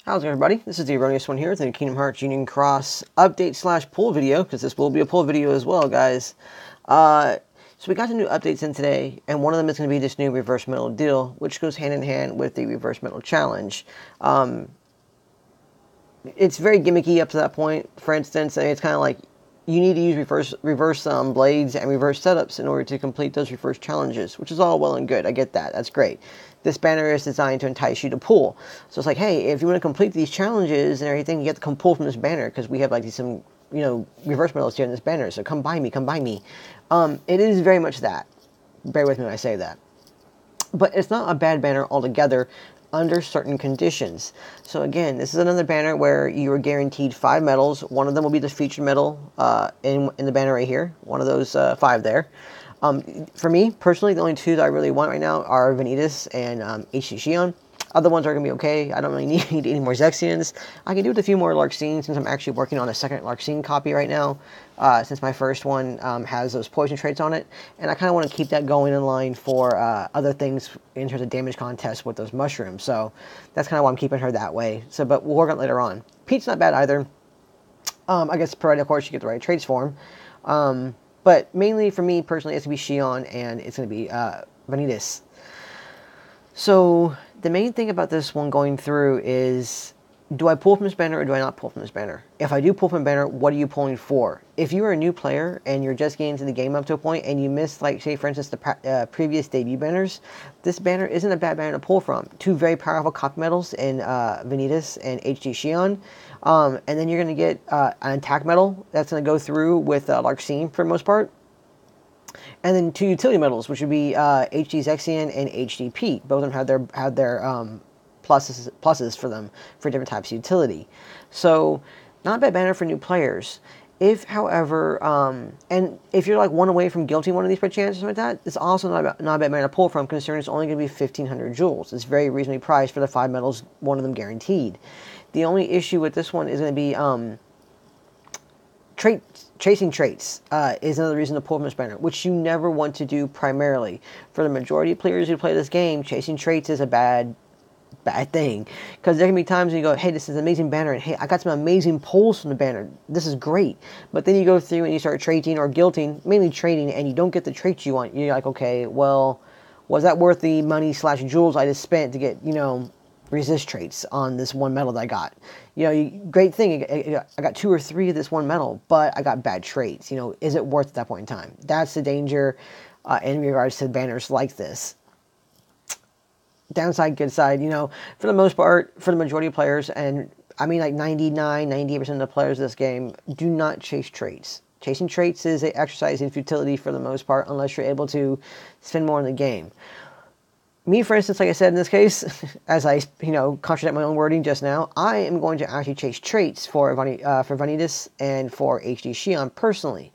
How's it going, everybody? This is the Erroneous One here with the Kingdom Hearts Union Cross update / pull video, because this will be a pull video as well, guys. So we got some new updates in today, and one of them is going to be this new reverse medal deal, which goes hand in hand with the reverse medal challenge. It's very gimmicky up to that point. For instance, it's kind of like you need to use reverse blades and reverse setups in order to complete those reverse challenges, which is all well and good. I get that. That's great. This banner is designed to entice you to pull. So it's like, hey, if you want to complete these challenges and everything, you have to come pull from this banner, because we have like some, reverse medals here in this banner. So come buy me, come buy me. It is very much that. Bear with me when I say that. But it's not a bad banner altogether under certain conditions. So again, this is another banner where you are guaranteed 5 medals. One of them will be the featured medal in the banner right here. One of those 5 there. For me, personally, the only 2 that I really want right now are Vanitas and HD Xion. Other ones are going to be okay. I don't really need any more Zexions. I can do with a few more Larxene, since I'm actually working on a second Larxene copy right now, since my first one has those poison traits on it. And I kind of want to keep that going in line for other things in terms of damage contests with those mushrooms. So that's kind of why I'm keeping her that way. So, but we'll work on it later on. Pete's not bad either. I guess, provided, of course, you get the right traits for him. But mainly, for me, personally, it's going to be Xion, and it's going to be Vanitas. So the main thing about this one going through is, do I pull from this banner or do I not pull from this banner? If I do pull from a banner, what are you pulling for? If you are a new player and you're just getting into the game up to a point and you missed, like, say, for instance, the previous debut banners, this banner isn't a bad banner to pull from. 2 very powerful copy medals in Vanitas and HD Xion. And then you're going to get an attack medal that's going to go through with Larxene for the most part. And then 2 utility medals, which would be HD Zexion and HD Pete. Both of them have their pluses for them for different types of utility. So, not a bad banner for new players. If, however, and if you're like 1 away from guilty one of these per chance or something like that, it's also not a bad banner to pull from, considering it's only going to be 1,500 jewels. It's very reasonably priced for the 5 medals, one of them guaranteed. The only issue with this one is going to be chasing traits is another reason to pull from this banner, which you never want to do primarily. For the majority of players who play this game, chasing traits is a bad thing, because there can be times when you go, hey, this is an amazing banner, and hey, I got some amazing pulls from the banner, this is great, but then you go through and you start trading or guilting, mainly trading, and you don't get the traits you want. You're like, okay, well, was that worth the money / jewels I just spent to get, resist traits on this one medal that I got? Great thing, I got 2 or 3 of this one medal, but I got bad traits. Is it worth at that point in time? That's the danger in regards to banners like this. Downside, good side, for the most part, for the majority of players, and I mean like 98% of the players of this game, do not chase traits. Chasing traits is an exercise in futility for the most part, unless you're able to spend more in the game. Me, for instance, like I said in this case, as I, contradict my own wording just now, I am going to actually chase traits for Vanitas and for HD Xion personally.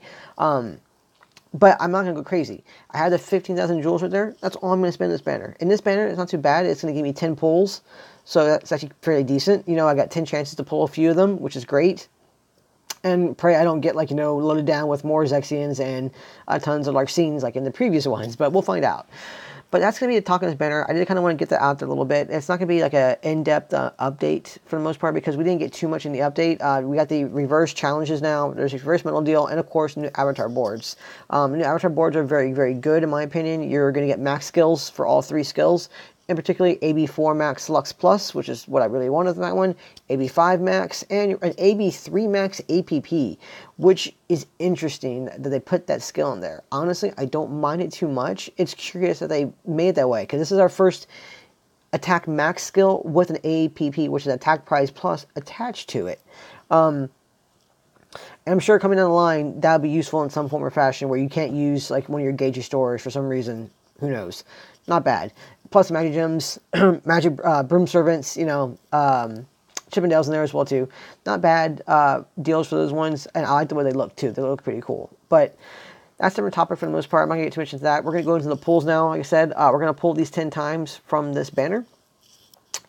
But I'm not going to go crazy. I had the 15,000 jewels right there. That's all I'm going to spend in this banner. In this banner, it's not too bad. It's going to give me 10 pulls, so that's actually fairly decent. I got 10 chances to pull a few of them, which is great. And pray I don't get, loaded down with more Zexions and tons of Larxenes like in the previous ones, but we'll find out. But that's going to be the talk of this banner. I did kind of want to get that out there a little bit. It's not going to be like an in-depth update for the most part, because we didn't get too much in the update. We got the reverse challenges now. There's a reverse medal deal, and of course, new avatar boards. New avatar boards are very, very good in my opinion. You're going to get max skills for all 3 skills. In particular, AB4 Max Lux Plus, which is what I really wanted from that one, AB5 Max, and an AB3 Max APP, which is interesting that they put that skill in there. Honestly, I don't mind it too much. It's curious that they made it that way, because this is our first attack max skill with an APP, which is attack prize plus, attached to it. And I'm sure coming down the line, that'll be useful in some form or fashion, where you can't use like one of your gauge stores for some reason. Who knows? Not bad. Plus magic gems, magic broom servants, Chippendales in there as well too. Not bad deals for those ones, and I like the way they look too. They look pretty cool. But that's a different topic for the most part. I'm not going to get too much into that. We're going to go into the pulls now. Like I said, we're going to pull these 10 times from this banner,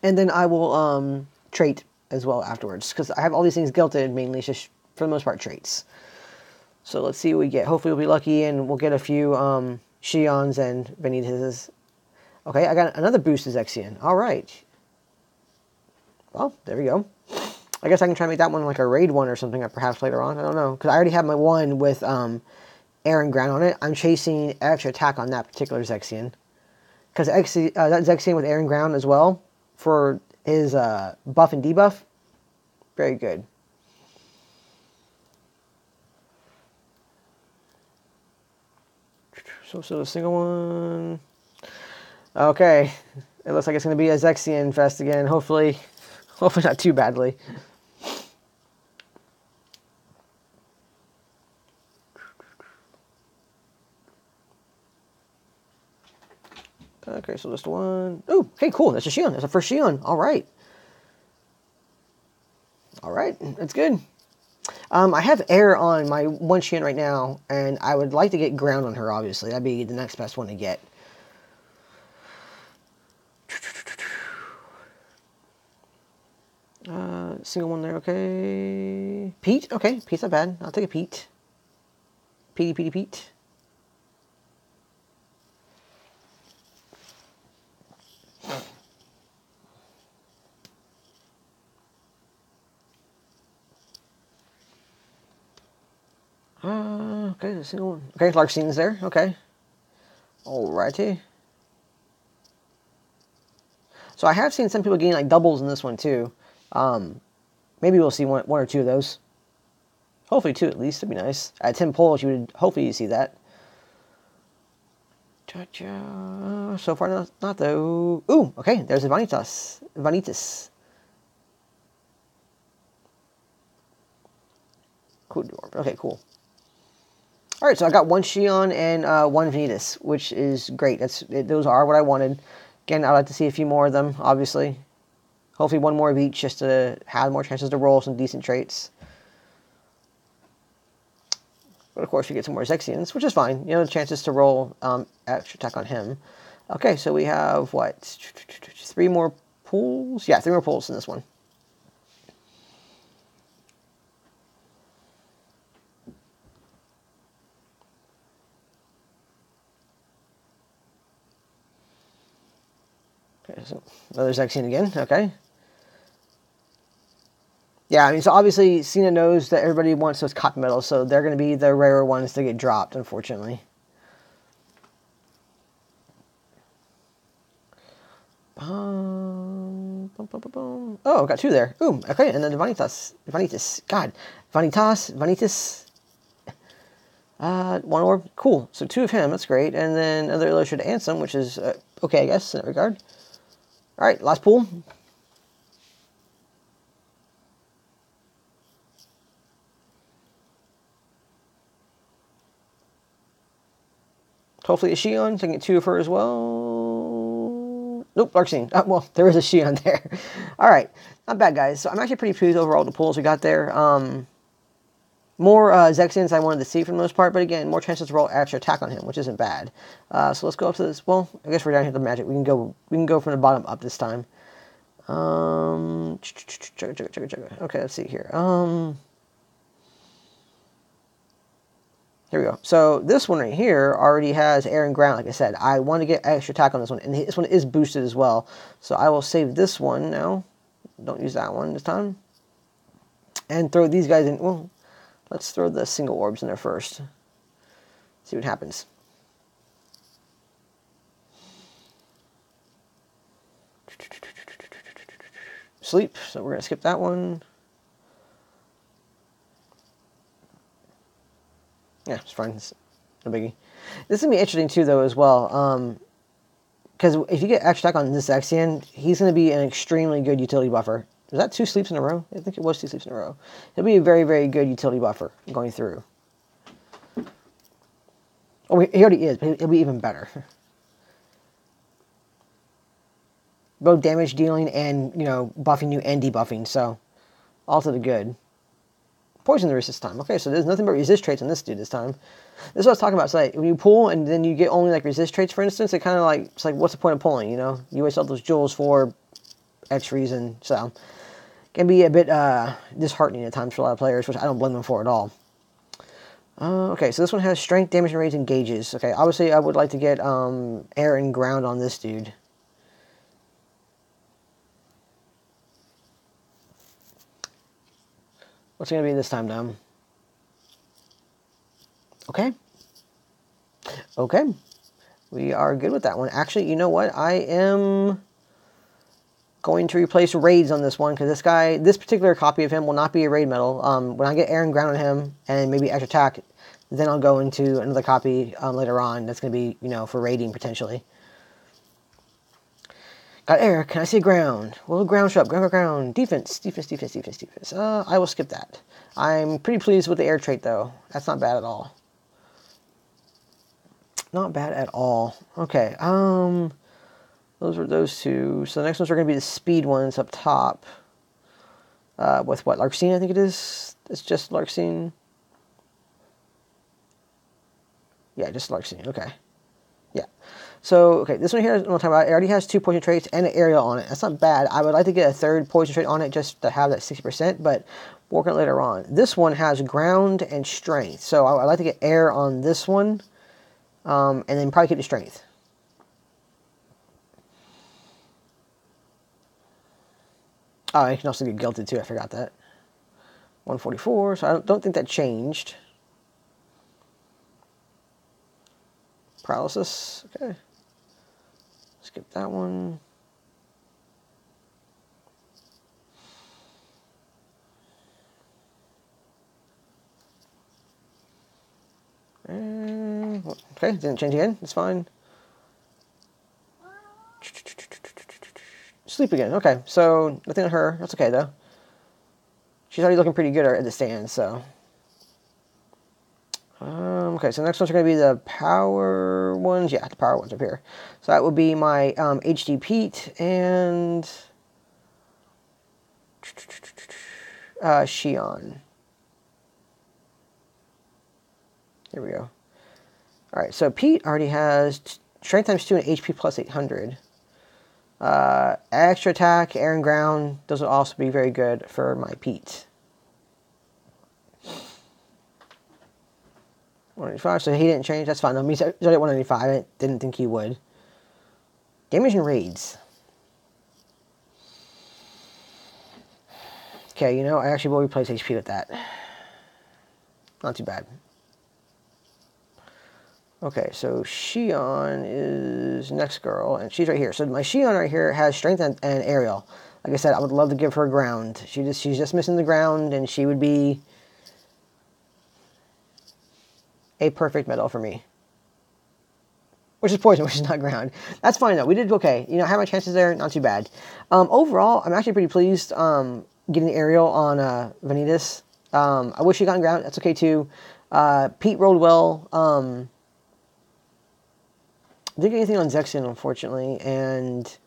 and then I will trait as well afterwards, because I have all these things guilted. Mainly, it's just for the most part traits. So let's see what we get. Hopefully we'll be lucky and we'll get a few Xions and Vanitas. Okay, I got another boost to Zexion. All right. Well, there we go. I guess I can try to make that one like a raid one or something, perhaps later on. I don't know, because I already have my one with air and ground on it. I'm chasing extra attack on that particular Zexion, because that Zexion with air and ground as well for his buff and debuff, very good. So a single one. Okay, it looks like it's going to be a Zexion fest again. Hopefully not too badly. Okay, so just one. Oh, okay, cool. That's a Shion. That's a first Shion. All right. All right, that's good. I have air on my one Shion right now, and I would like to get ground on her, obviously. That'd be the next best one to get. Single one there, okay. Pete, okay. Pete's not bad. I'll take a Pete. Pete. Okay, the single one. Okay, Larxene's there. Okay. Alrighty. So I have seen some people getting like doubles in this one too. Maybe we'll see one or two of those. Hopefully two at least. That'd be nice. At 10 polls, you would hopefully see that. So far, not though. Ooh, okay. There's a Vanitas. Cool. Okay, cool. All right, so I got one Shion and one Vanitas, which is great. Those are what I wanted. Again, I'd like to see a few more of them, obviously. Hopefully one more of each, just to have more chances to roll some decent traits. But of course, we get some more Zexions, which is fine. You know, the chances to roll extra attack on him. Okay, so we have, what, 3 more pools? Yeah, 3 more pools in this one. Okay, so another Zexion again, okay. Yeah, I mean, so obviously Cena knows that everybody wants those cotton medals, so they're going to be the rarer ones to get dropped, unfortunately. Oh, got 2 there. Ooh, okay, and then Vanitas. God, Vanitas. 1 orb, cool. So 2 of him, that's great. And then another illustrated Ansem, which is okay, I guess, in that regard. All right, last pool. Hopefully a Shion, so I can get 2 of her as well. Nope, Larxene. Well, there is a Shion there. All right, not bad, guys. So I'm actually pretty pleased overall with the pools we got there. More Zexions I wanted to see for the most part, but again, more chances to roll extra attack on him, which isn't bad. So let's go up to this. Well, I guess we're down here at the magic. We can go from the bottom up this time. Okay, let's see here. Here we go. So this one right here already has air and ground, like I said. I want to get extra attack on this one, and this one is boosted as well. So I will save this one now. Don't use that one this time. And throw these guys in. Well, let's throw the single orbs in there first. See what happens. Sleep. So we're going to skip that one. Yeah, it's fine. It's no biggie. This is going to be interesting, too, though, as well. Because if you get extra attack on this Zexion, he's going to be an extremely good utility buffer. Was that 2 sleeps in a row? I think it was 2 sleeps in a row. He'll be a very, very good utility buffer going through. Oh, he already is, but he'll be even better. Both damage dealing and, you know, buffing you and debuffing, so all to the good. Poison the resist time. Okay, so there's nothing but resist traits on this dude this time. This is what I was talking about. So like, when you pull and then you get only like resist traits, for instance, it kind of like, it's like, what's the point of pulling, you know? You waste all those jewels for X reason, so it can be a bit disheartening at times for a lot of players, which I don't blame them for at all. Okay, so this one has strength, damage, and rage, and gauges. Okay, obviously I would like to get air and ground on this dude. What's it going to be this time, though? Okay. Okay. We are good with that one. Actually, you know what? I am going to replace raids on this one because this particular copy of him will not be a raid medal. When I get air and ground on him and maybe extra attack, then I'll go into another copy later on. That's going to be, for raiding potentially. Got air. Can I say ground? Will ground show up? Ground. Defense. I will skip that. I'm pretty pleased with the air trait, though. That's not bad at all. Not bad at all. Okay. Those were those two. So the next ones are going to be the speed ones up top. With what? Larxene, I think it is. It's just Larxene. Yeah, just Larxene. Okay. Yeah. So, okay, this one here, I'm talking about, it already has 2 poison traits and an aerial on it. That's not bad. I would like to get a 3rd poison trait on it just to have that 60%, but we'll work on it later on. This one has ground and strength. So I'd like to get air on this one, and then probably keep the strength. Oh, I can also get guilted too. I forgot that. 144, so I don't think that changed. Paralysis, okay. Skip that one. Okay, didn't change again. It's fine. Sleep again. Okay, so nothing on her. That's okay, though. She's already looking pretty good at the stand, so. Okay, so next ones are going to be the power ones. Yeah, the power ones up here. So that would be my HD Pete and Xion. Here we go. All right, so Pete already has strength times 2 and HP plus 800. Extra attack, air and ground. Those will also be very good for my Pete. 195, so he didn't change. That's fine. No, he's already at 195. I didn't think he would. Damage and raids. Okay, I actually will replace HP with that. Not too bad. Okay, so Xion is next girl, and she's right here. So my Xion right here has strength and aerial. Like I said, I would love to give her ground. She's just missing the ground, and she would be a perfect medal for me. Which is poison, which is not ground. That's fine, though. We did okay. I had my chances there. Not too bad. Overall, I'm actually pretty pleased getting the aerial on Vanitas. I wish he got ground. That's okay, too. Pete rolled well. Didn't get anything on Zexion, unfortunately. And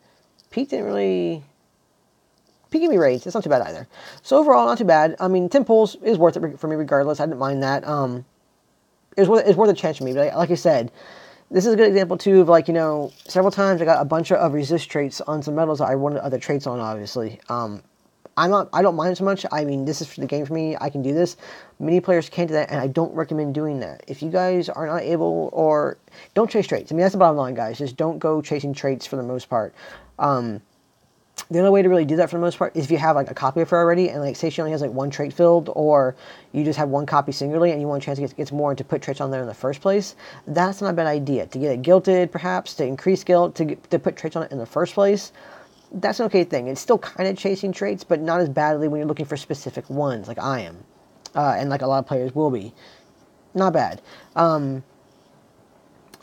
Pete didn't really... Pete gave me raids. That's not too bad either. So overall, not too bad. I mean, 10 pulls is worth it for me regardless. I didn't mind that. It's worth a chance for me. But like I said, this is a good example, too, of, several times I got a bunch of resist traits on some medals that I wanted other traits on, obviously. I don't mind so much. I mean, this is for the game for me. I can do this. Many players can't do that, and I don't recommend doing that. If you guys are not able, or don't chase traits. I mean, that's the bottom line, guys. Just don't go chasing traits for the most part. The only way to really do that for the most part is if you have a copy of her already, and say she only has one trait filled, or you just have one copy singularly and you want a chance to get more and to put traits on there in the first place. That's not a bad idea. To get it guilted, perhaps, to increase guilt, to put traits on it in the first place. That's an okay thing. It's still kind of chasing traits, but not as badly when you're looking for specific ones, like I am. And like a lot of players will be. Not bad.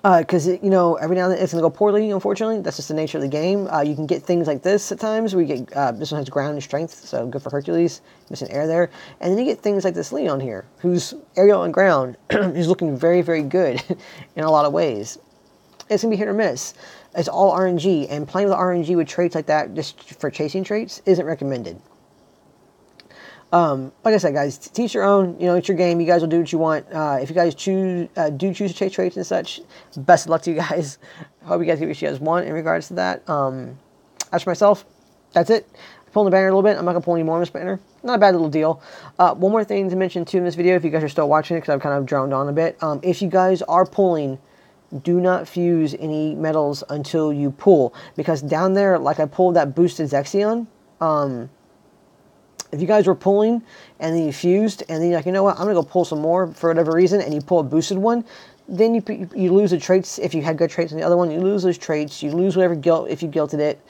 Because, every now and then it's going to go poorly, unfortunately. That's just the nature of the game. You can get things like this at times, where you get, this one has ground and strength, so good for Hercules. Missing air there. And then you get things like this Leon here, who's aerial and ground, is looking very, very good in a lot of ways. It's going to be hit or miss. It's all RNG, and playing with RNG with traits like that, just for chasing traits, isn't recommended. Like I said, guys, teach your own. It's your game. You guys will do what you want. If you guys do choose to chase traits and such, best of luck to you guys. I hope you guys get what you guys want in regards to that. As for myself, that's it. Pulling the banner a little bit. I'm not going to pull any more on this banner. Not a bad little deal. One more thing to mention, too, in this video, if you guys are still watching it, because I've kind of droned on a bit. If you guys are pulling, do not fuse any medals until you pull. Because down there, like I pulled that boosted Zexion, If you guys were pulling and then you fused and then you're like, you know what, I'm going to go pull some more for whatever reason, and you pull a boosted one, then you lose the traits. If you had good traits on the other one, you lose those traits. You lose whatever guilt if you guilted it.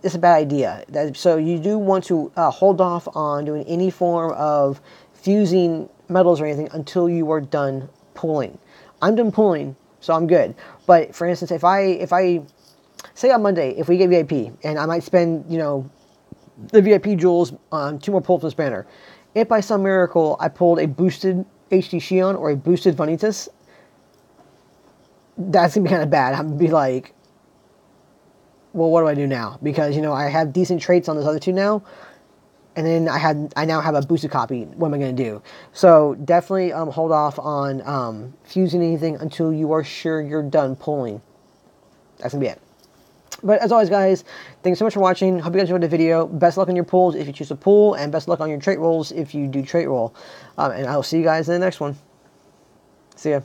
It's a bad idea. So you do want to hold off on doing any form of fusing metals or anything until you are done pulling. I'm done pulling, so I'm good. But for instance, if I say on Monday, if we get VIP, and I might spend, you know, the VIP jewels on 2 more pulls from this banner. If by some miracle I pulled a boosted HD Shion or a boosted Vanitas, that's going to be kind of bad. I'm going to be like, well, what do I do now? Because, you know, I have decent traits on those other 2 now, and then I now have a boosted copy. What am I going to do? So definitely hold off on fusing anything until you are sure you're done pulling. That's going to be it. But as always, guys, thanks so much for watching. Hope you guys enjoyed the video. Best luck on your pulls if you choose to pull, and best luck on your trait rolls if you do trait roll. And I will see you guys in the next one. See ya.